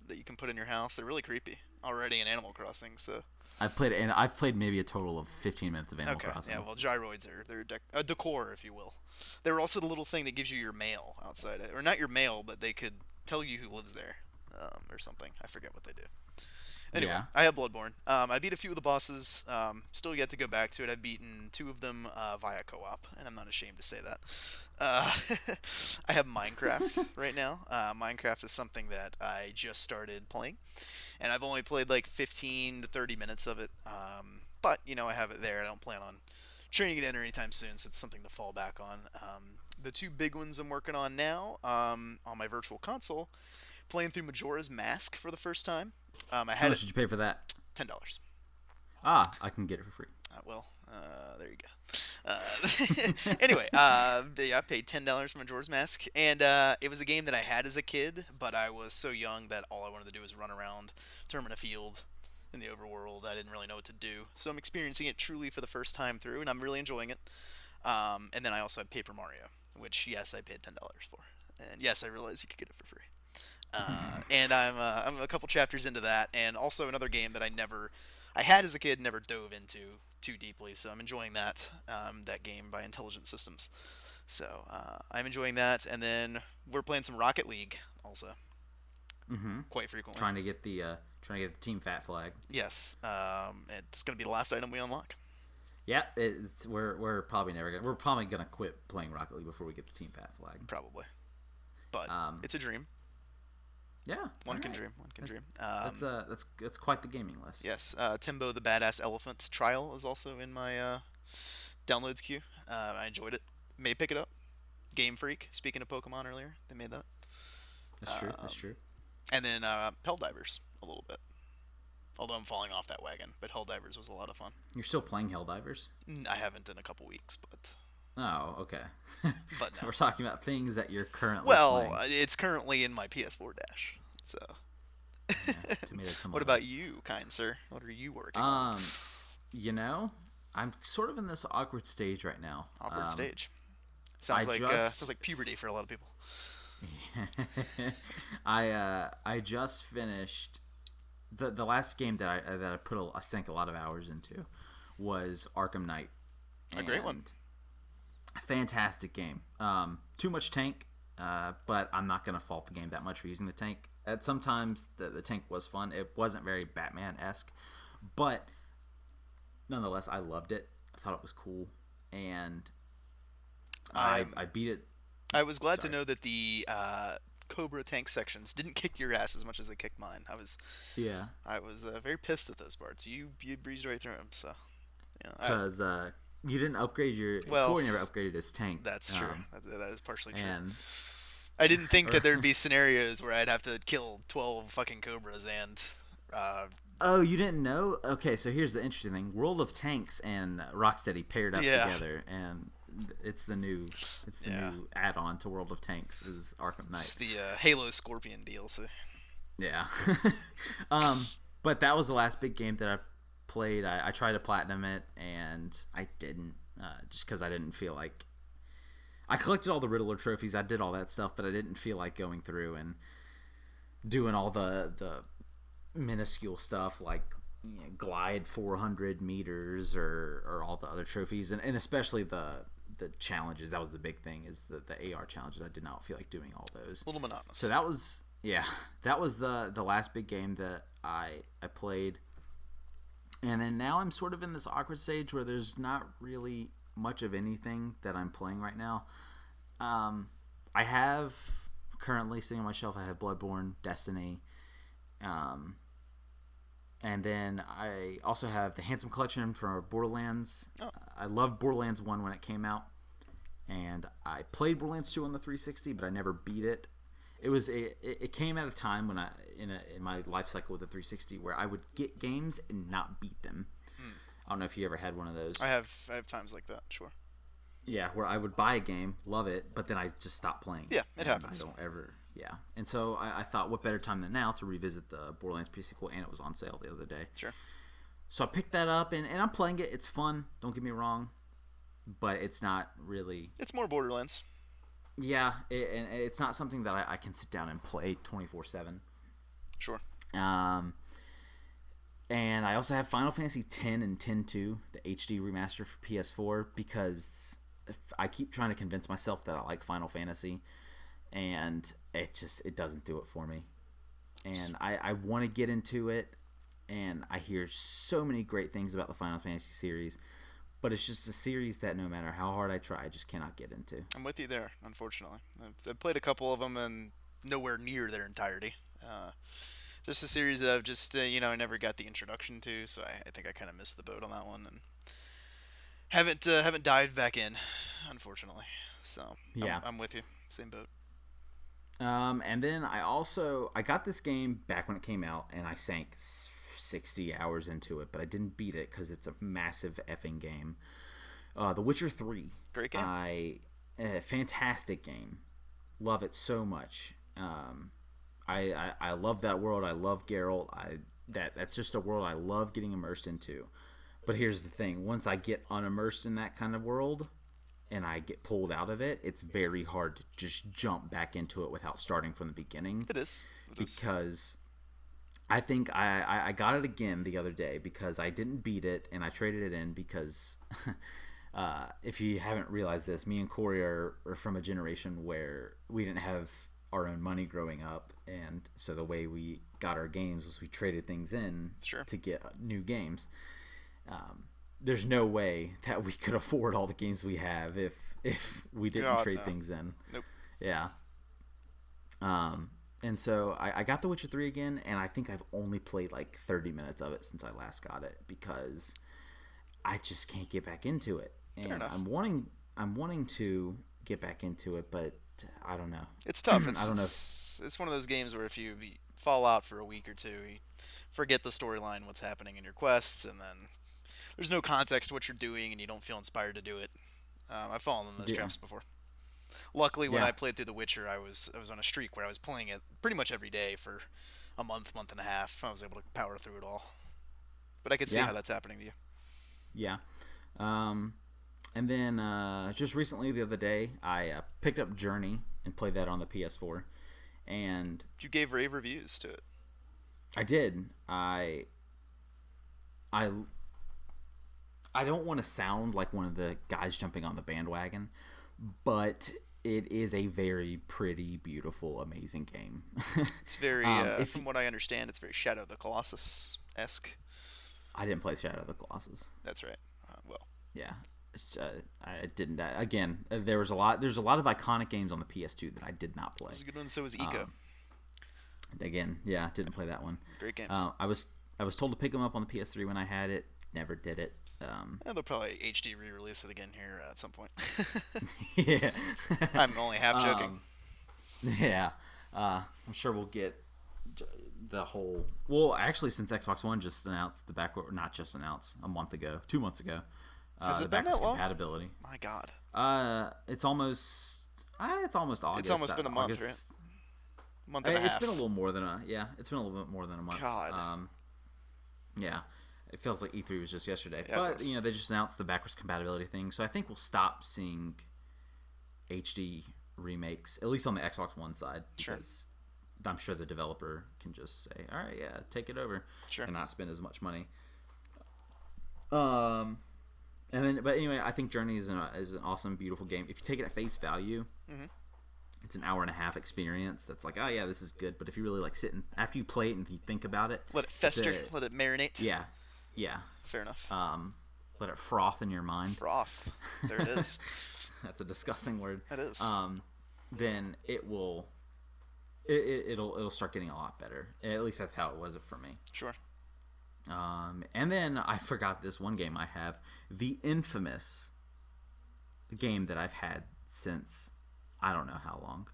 that you can put in your house. They're really creepy already in Animal Crossing. So I've played maybe a total of 15 minutes of Animal Crossing. Yeah, well, gyroids are a decor, if you will. They're also the little thing that gives you your mail outside, or not your mail, but they could tell you who lives there, or something. I forget what they do. Anyway, Yeah. I have Bloodborne. I beat a few of the bosses. Still yet to go back to it. I've beaten 2 of them via co-op, and I'm not ashamed to say that. I have Minecraft right now. Minecraft is something that I just started playing, and I've only played like 15 to 30 minutes of it. But I have it there. I don't plan on training it in or anytime soon, so it's something to fall back on. The 2 big ones I'm working on now, on my virtual console, playing through Majora's Mask for the first time. I How had much did you pay for that? $10. I can get it for free. There you go. Anyway, yeah, I paid $10 for Majora's Mask, and it was a game that I had as a kid, but I was so young that all I wanted to do was run around, termine a field in the overworld. I didn't really know what to do, so I'm experiencing it truly for the first time through, and I'm really enjoying it. And then I also have Paper Mario, which, yes, I paid $10 for, and yes, I realize you could get it for free. And I'm a couple chapters into that, and also another game that I had as a kid, never dove into too deeply. So I'm enjoying that game by Intelligent Systems. So I'm enjoying that, and then we're playing some Rocket League also, quite frequently. Trying to get the team fat flag. Yes, it's gonna be the last item we unlock. Yeah, we're probably gonna quit playing Rocket League before we get the team fat flag. Probably, but it's a dream. Yeah, One can dream. One can dream. That's quite the gaming list. Yes, Timbo the Badass Elephant Trial is also in my downloads queue. I enjoyed it. May pick it up. Game Freak. Speaking of Pokemon earlier, they made that. That's true. And then Helldivers a little bit. Although I'm falling off that wagon, but Helldivers was a lot of fun. You're still playing Helldivers? I haven't in a couple weeks, but. Oh, okay. But no. We're talking about things that you're currently playing. Well, it's currently in my PS4 dash. So. Yeah, tomato. What about you, kind sir? What are you working on? I'm sort of in this awkward stage right now. Awkward stage. Sounds like puberty for a lot of people. I just finished the last game that I sank a lot of hours into was Arkham Knight. A great one. Fantastic game. Too much tank, but I'm not gonna fault the game that much for using the tank. Sometimes the tank was fun. It wasn't very Batman-esque, but nonetheless, I loved it. I thought it was cool, and I beat it. I was glad to know that the Cobra tank sections didn't kick your ass as much as they kicked mine. I was very pissed at those parts. You breezed right through them, so because you didn't upgrade your. Corey never upgraded his tank. That's true. That is partially true. And I didn't think that there'd be scenarios where I'd have to kill 12 fucking Cobras and. Oh, you didn't know? Okay, so here's the interesting thing: World of Tanks and Rocksteady paired up together, and it's the new add-on to World of Tanks is Arkham Knight. It's the Halo Scorpion DLC. Yeah, but that was the last big game that I played. I tried to platinum it, and I didn't, just because I didn't feel like. I collected all the Riddler trophies. I did all that stuff, but I didn't feel like going through and doing all the minuscule stuff like glide 400 meters or all the other trophies, and especially the challenges. That was the big thing, is the AR challenges. I did not feel like doing all those. A little monotonous. So that was the last big game that I played. And then now I'm sort of in this awkward stage where there's not really much of anything that I'm playing right now. I have currently sitting on my shelf, I have Bloodborne, Destiny, and then I also have the Handsome Collection for Borderlands. I loved Borderlands 1 when it came out, and I played Borderlands 2 on the 360, but I never beat it. It came at a time when in my life cycle with the 360 where I would get games and not beat them. I don't know if you ever had one of those. I have times like that, sure. Yeah, where I would buy a game, love it, but then I just stop playing. Yeah, it happens. I don't ever. Yeah, and so I thought, what better time than now to revisit the Borderlands pre-sequel, and it was on sale the other day. Sure. So I picked that up, and I'm playing it. It's fun. Don't get me wrong, but it's not really. It's more Borderlands. Yeah, and it's not something that I can sit down and play 24/7. Sure. And I also have Final Fantasy X and X-2, the HD remaster for PS4, because I keep trying to convince myself that I like Final Fantasy, and it doesn't do it for me. And I want to get into it, and I hear so many great things about the Final Fantasy series, but it's just a series that no matter how hard I try, I just cannot get into. I'm with you there, unfortunately. I've played a couple of them and nowhere near their entirety. Just a series that I've just, I never got the introduction to, so I think I kind of missed the boat on that one and haven't dived back in, unfortunately. So Yeah. I'm with you. Same boat. And then I got this game back when it came out, and I sank 60 hours into it, but I didn't beat it because it's a massive effing game. The Witcher 3. Great game. Fantastic game. Love it so much. I love that world. I love Geralt. That's just a world I love getting immersed into. But here's the thing. Once I get unimmersed in that kind of world and I get pulled out of it, it's very hard to just jump back into it without starting from the beginning. It is. Because I think I got it again the other day because I didn't beat it, and I traded it in because if you haven't realized this, me and Corey are from a generation where we didn't have our own money growing up, and so the way we got our games was we traded things in to get new games. There's no way that we could afford all the games we have if we didn't trade things in. Nope. Yeah. And so I got The Witcher 3 again, and I think I've only played like 30 minutes of it since I last got it because I just can't get back into it. And Fair enough. I'm wanting to get back into it, but I don't know. It's tough. I don't know. It's one of those games where if you fall out for a week or two, you forget the storyline, what's happening in your quests, and then there's no context to what you're doing, and you don't feel inspired to do it. I've fallen in those traps before. Luckily, when I played through The Witcher, I was on a streak where I was playing it pretty much every day for a month and a half. I was able to power through it all. But I could see how that's happening to you. Yeah. And then just recently, the other day, I picked up Journey and played that on the PS4. And you gave rave reviews to it. I did. I don't want to sound like one of the guys jumping on the bandwagon, but it is a very pretty, beautiful, amazing game. It's very, from what I understand, it's very Shadow of the Colossus-esque. I didn't play Shadow of the Colossus. That's right. Yeah. I didn't. Again, there's a lot of iconic games on the PS2 that I did not play. This is a good one. So was Ego. Again, didn't play that one. Great games. I was told to pick them up on the PS3 when I had it. Never did it. They'll probably HD re-release it again here at some point. Yeah. I'm only half joking. Yeah. I'm sure we'll get the whole... Well, actually, since Xbox One just announced the backward... Not just announced. 2 months ago. Has it been that long? Compatibility. My God. It's almost August. It's almost been a month, right? Month and a half. It's been a little more than it's been a little bit more than a month. God. Yeah. It feels like E3 was just yesterday. Yeah, but, they just announced the backwards compatibility thing. So I think we'll stop seeing HD remakes, at least on the Xbox One side. Because I'm sure the developer can just say, all right, yeah, take it over. Sure. And not spend as much money. But anyway, I think Journey is an awesome, beautiful game. If you take it at face value, it's an hour and a half experience. That's like, oh yeah, this is good. But if you really like sit and after you play it and you think about it, let it fester, let it marinate. Yeah. Fair enough. Let it froth in your mind. Froth. There it is. That's a disgusting word. That is. Then it'll start getting a lot better. At least that's how it was for me. Sure. And then I forgot this one game I have, the infamous game that I've had since I don't know how long,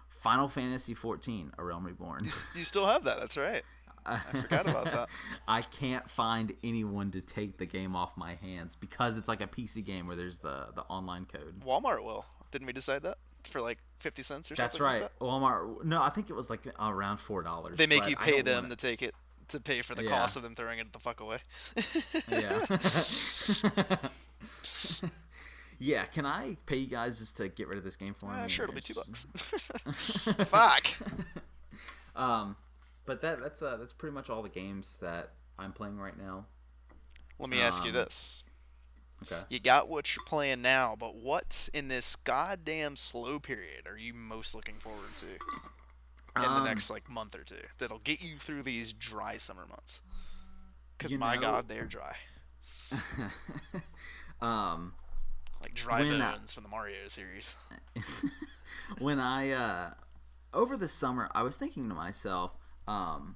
Final Fantasy XIV: A Realm Reborn. You still have that? That's right. I forgot about that. I can't find anyone to take the game off my hands because it's like a PC game where there's the online code. Walmart will. Didn't we decide that? For like 50 cents or something? That's right. Like that? Walmart. No, I think it was like around $4. They make you pay them to take it, to pay for the cost of them throwing it the fuck away. Yeah. Yeah, can I pay you guys just to get rid of this game for me? Sure, it'll be $2. Fuck. But that's pretty much all the games that I'm playing right now. Let me ask you Um, this. okay. You got what you're playing now, but what in this goddamn slow period are you most looking forward to in the Um, next like month or two that'll get you through these dry summer months? Because you my know, god, they're dry. um, Like dry when bones from the Mario series. when I over the summer, I was thinking to myself, um,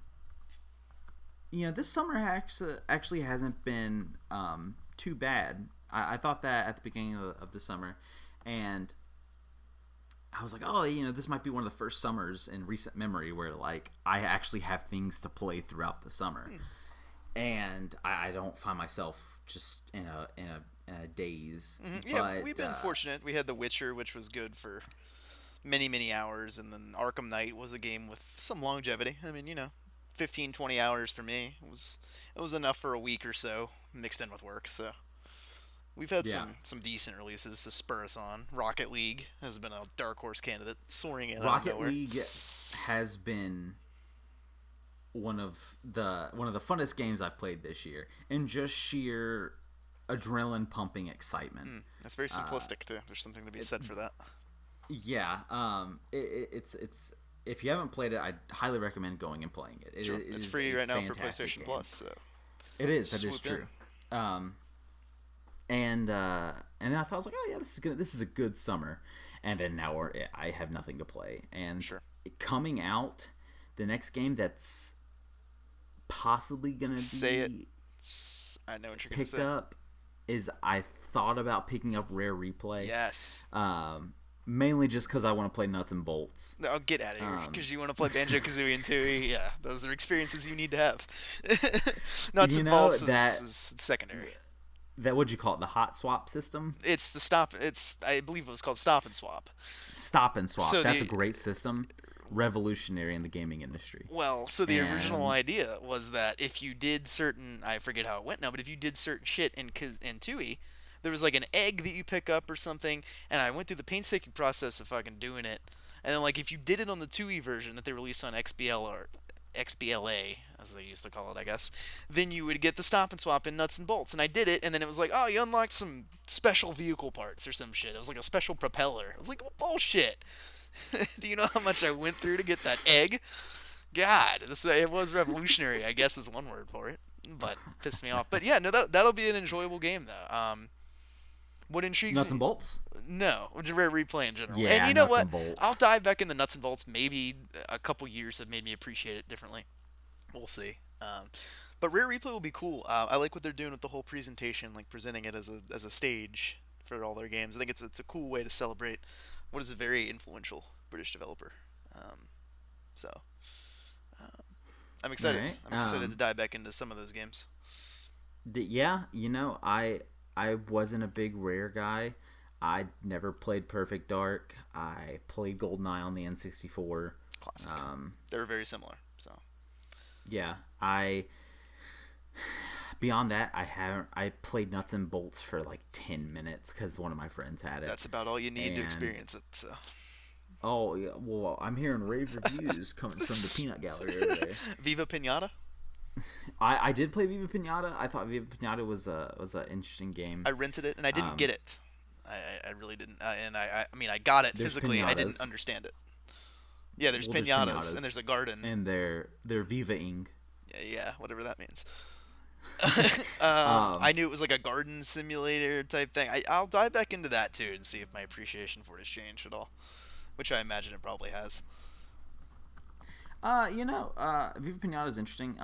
this summer actually hasn't been too bad. I thought that at the beginning of the summer, and I was like, oh, this might be one of the first summers in recent memory where like I actually have things to play throughout the summer, and I don't find myself just in a daze. Yeah, But we've been fortunate. We had The Witcher, which was good for many, many hours, and then Arkham Knight was a game with some longevity. I mean, 15, 20 hours for me. It was enough for a week or so, mixed in with work, so we've had yeah, some decent releases to spur us on. Rocket League has been a dark horse candidate, soaring in out of Rocket nowhere. League has been one of the funnest games I've played this year, and just sheer adrenaline pumping excitement. That's very simplistic too. There's something to be said for that. Yeah, it's if you haven't played it, I highly recommend going and playing it. Sure, It it's is free a right now for fantastic PlayStation game. Plus. So It is. That is swoop in. true. And then I thought, I was like, oh yeah, this is a good summer. And then now I have nothing to play. And Sure. coming out, the next game that's possibly gonna Say it. be I know what you're gonna picked say. up is I thought about picking up Rare Replay. Yes. Mainly just because I want to play Nuts and Bolts. No, get out of here. Because you want to play Banjo Kazooie and Tooie. Yeah, those are experiences you need to have. Nuts and Bolts is secondary. That what'd you call it? The hot swap system? It's the stop. I believe it was called Stop and Swap. Stop and swap. So That's a great system. Revolutionary in the gaming industry. Well, so the original idea was that if you did certain, I forget how it went now, but if you did certain shit in Tooie, there was like an egg that you pick up or something, and I went through the painstaking process of fucking doing it. And then like if you did it on the Tooie version that they released on XBL or XBLA, as they used to call it, I guess, then you would get the Stop and Swap in Nuts and Bolts. And I did it, and then it was like, oh, you unlocked some special vehicle parts or some shit. It was like a special propeller. I was like, well, bullshit. Do you know how much I went through to get that egg? God, it was revolutionary, I guess is one word for it, but pissed me off. But yeah, no, that'll be an enjoyable game though. What intrigues Nuts me? and Bolts? No, Rare Replay in general. Yeah, And you know Nuts what? and Bolts. I'll dive back in the Nuts and Bolts. Maybe a couple years have made me appreciate it differently. We'll see. But Rare Replay will be cool. I like what they're doing with the whole presentation, like presenting it as a stage for all their games. I think it's a cool way to celebrate what is a very influential British developer. So I'm excited. Right. I'm excited to dive back into some of those games. Yeah, I wasn't a big Rare guy. I never played Perfect Dark. I played GoldenEye on the N64. Classic. They were very similar. So yeah, beyond that, I played Nuts and Bolts for like 10 minutes because one of my friends had it. that's about all you need to experience it. So. Oh, yeah, well, I'm hearing rave reviews coming from the Peanut Gallery over there. Viva Pinata? I did play Viva Pinata. I thought Viva Pinata was an interesting game. I rented it, and I didn't get it. I really didn't. And I mean, I got it physically. Pinatas. I didn't understand it. Yeah, there's pinatas, and there's a garden. And they're Viva-ing. Yeah, whatever that means. I knew it was like a garden simulator type thing. I'll dive back into that too and see if my appreciation for it has changed at all, which I imagine it probably has. Viva Pinata is interesting.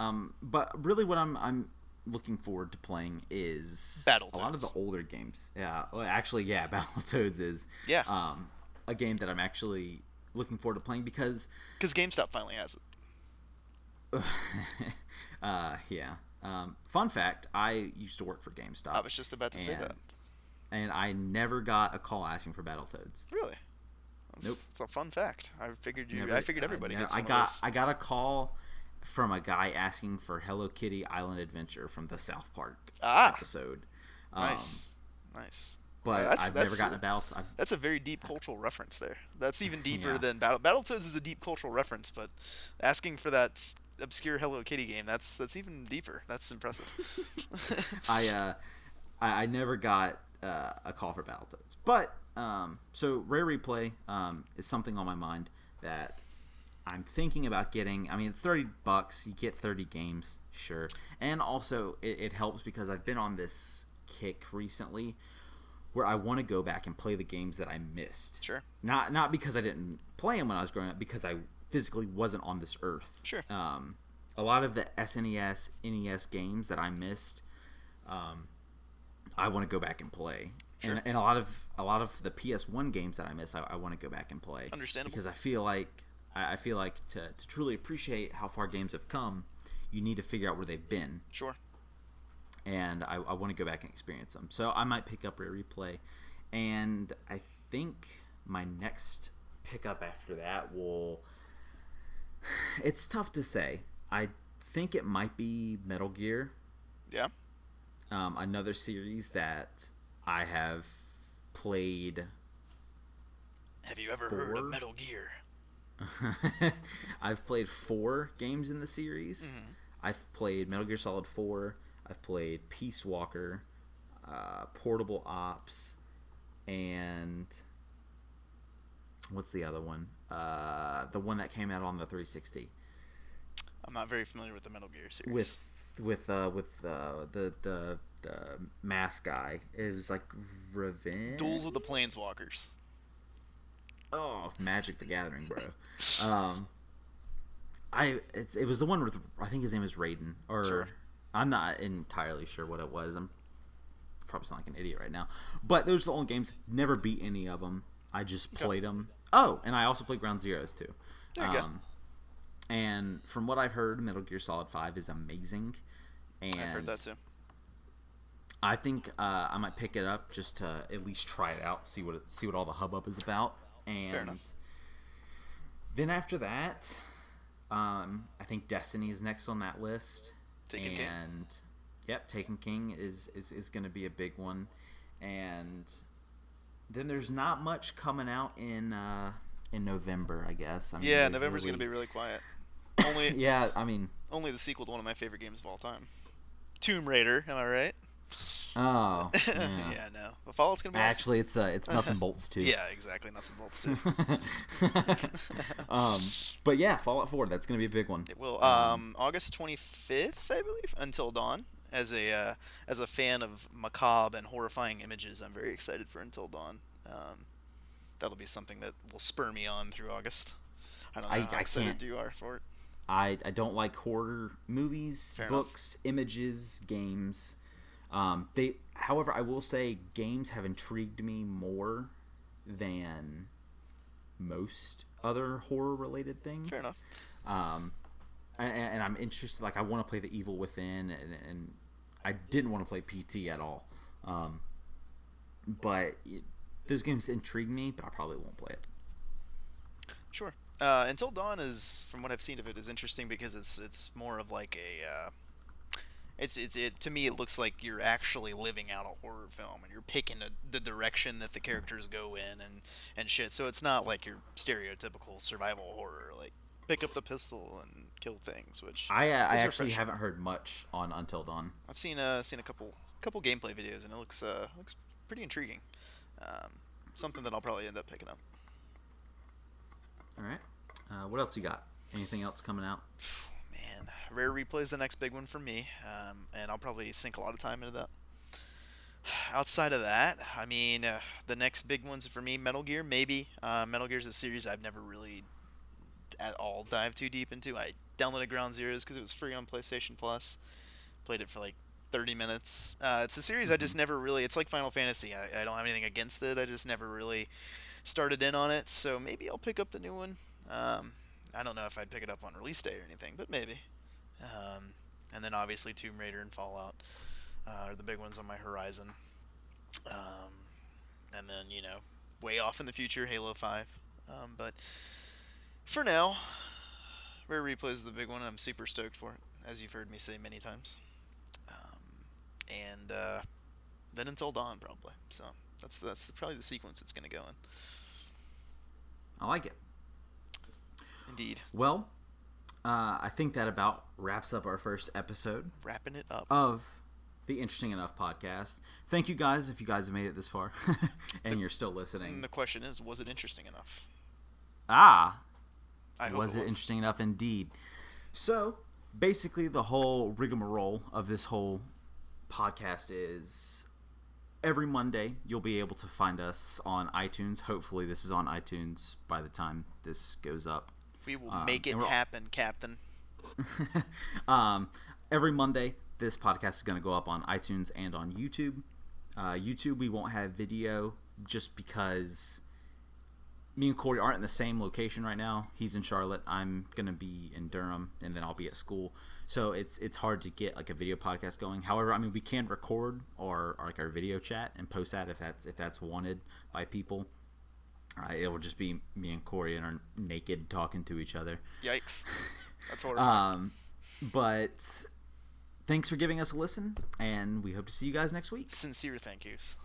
But really, what I'm looking forward to playing is Battletoads. A lot of the older games. Yeah, well, actually, yeah, Battletoads is a game that I'm actually looking forward to playing because GameStop finally has it. Yeah. Fun fact: I used to work for GameStop. I was just about to say that. And I never got a call asking for Battletoads. Really? Nope. It's a fun fact. I figured everybody gets one of those. I got a call from a guy asking for Hello Kitty Island Adventure from the South Park episode. Nice. But I've never gotten a Battletoads. That's a very deep cultural reference there. That's even deeper than Battletoads is a deep cultural reference, but asking for that obscure Hello Kitty game. That's even deeper. That's impressive. I never got a call for Battletoads, but so Rare Replay is something on my mind that I'm thinking about getting. I mean, it's $30. You get 30 games, sure, and also it helps because I've been on this kick recently where I want to go back and play the games that I missed. Sure. Not because I didn't play them when I was growing up, because I physically wasn't on this earth. Sure. A lot of the SNES, NES games that I missed, I want to go back and play. Sure. And a lot of the PS1 games that I missed, I want to go back and play. Understandable. Because I feel like to truly appreciate how far games have come, you need to figure out where they've been. Sure. And I want to go back and experience them. So I might pick up Rare Replay. And I think my next pickup after that will... It's tough to say. I think it might be Metal Gear. Yeah. Another series that I have played. Have you ever heard of Metal Gear? I've played 4 games in the series. Mm-hmm. I've played Metal Gear Solid 4. I've played Peace Walker, Portable Ops, and what's the other one? The one that came out on the 360. I'm not very familiar with the Metal Gear series. With the mask guy. It was like Revenge. Duels of the Planeswalkers. Oh, Magic the Gathering, bro. It was the one with, I think his name is Raiden, or Sure. I'm not entirely sure what it was. I'm probably sound like an idiot right now, but those are the only games. Never beat any of them. I just played them. Oh, and I also played Ground Zeroes too. There you go. And from what I've heard, Metal Gear Solid 5 is amazing. And I've heard that too. I think I might pick it up just to at least try it out, see what all the hubbub is about. And Fair enough. then after that, I think Destiny is next on that list. Taken King. Yep, Taken King is going to be a big one. And then there's not much coming out in November, I guess. I mean, Yeah, November's going to be really quiet. Only yeah, I mean, only the sequel to one of my favorite games of all time, Tomb Raider. Am I right? oh, yeah. Yeah, no. But Fallout's going to be Actually, it's nuts and bolts too. Yeah, exactly. Nuts and bolts too. But yeah, Fallout 4, that's going to be a big one. It will. August 25th, I believe, Until Dawn. As a fan of macabre and horrifying images, I'm very excited for Until Dawn. That'll be something that will spur me on through August. I don't know how excited you are for it. I don't like horror movies, Fair books, images, games. However, I will say games have intrigued me more than most other horror-related things. Fair enough. And I'm interested. Like, I want to play The Evil Within, and I didn't want to play PT at all. But those games intrigue me, but I probably won't play it. Sure. Until Dawn is, from what I've seen of it, is interesting because it's more of like a. To me, it looks like you're actually living out a horror film, and you're picking the direction that the characters go in and shit. So it's not like your stereotypical survival horror, like pick up the pistol and kill things. Which I is actually refreshing. haven't heard much on Until Dawn. I've seen a couple gameplay videos, and it looks pretty intriguing. Something that I'll probably end up picking up. All right. What else you got? Anything else coming out? Man, Rare Replay is the next big one for me, and I'll probably sink a lot of time into that. Outside of that, I mean, the next big ones for me, Metal Gear, maybe. Metal Gear is a series I've never really at all dived too deep into. I downloaded Ground Zeroes because it was free on PlayStation Plus. Played it for like 30 minutes. It's a series I just never really... It's like Final Fantasy. I don't have anything against it. I just never really started in on it, so maybe I'll pick up the new one. I don't know if I'd pick it up on release day or anything, but maybe. And then obviously Tomb Raider and Fallout are the big ones on my horizon. And then, way off in the future, Halo 5. But for now, Rare Replay is the big one, and I'm super stoked for it, as you've heard me say many times. And then Until Dawn, probably. So that's probably the sequence it's going to go in. I like it. Indeed. Well, I think that about wraps up our first episode Wrapping it up. of the Interesting Enough podcast. Thank you guys if you guys have made it this far and you're still listening. And the question is, was it interesting enough? I hope was it interesting enough indeed. So basically the whole rigmarole of this whole podcast is every Monday you'll be able to find us on iTunes. Hopefully this is on iTunes by the time this goes up. We will make it happen, Captain. Every Monday this podcast is going to go up on iTunes and on YouTube. YouTube we won't have video just because me and Corey aren't in the same location right now. He's in Charlotte. I'm going to be in Durham, and then I'll be at school. So it's hard to get like a video podcast going. However, I mean, we can record or like our video chat and post that if that's wanted by people. It will just be me and Corey and our naked talking to each other. Yikes. That's horrifying. But thanks for giving us a listen, and we hope to see you guys next week. Sincere thank yous.